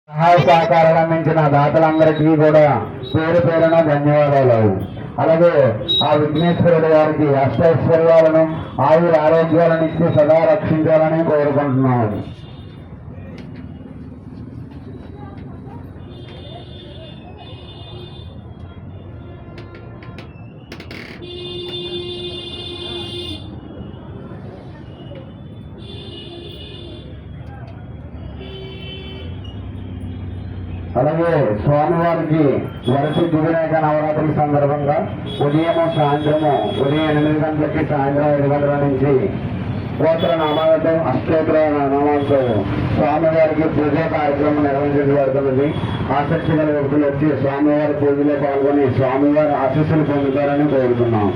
సహాయ సహకారాలు అందించిన దాతలందరికీ కూడా పేరు పేరున ధన్యవాదాలు. అలాగే ఆ విఘ్నేశ్వరుడు గారికి అష్టైశ్వర్యాలను ఆయుర ఆరోగ్యాలను ఇచ్చి సదా రక్షించాలని కోరుకుంటున్నాము. అలాగే స్వామివారికి వరసిద్ధి వినాయక నవరాత్రుల సందర్భంగా ఉదయం 8 గంటలకి సాయంత్రం 5 గంటల నుంచి గోత్ర నామాలతో అష్టోత్తర నామాలతో స్వామివారికి పూజా కార్యక్రమం నిర్వహించబడుతున్నది. ఆసక్తి గల వ్యక్తులు వచ్చి స్వామివారి పూజలో పాల్గొని స్వామివారి ఆశీస్సులు పొందుతారని కోరుతున్నాం.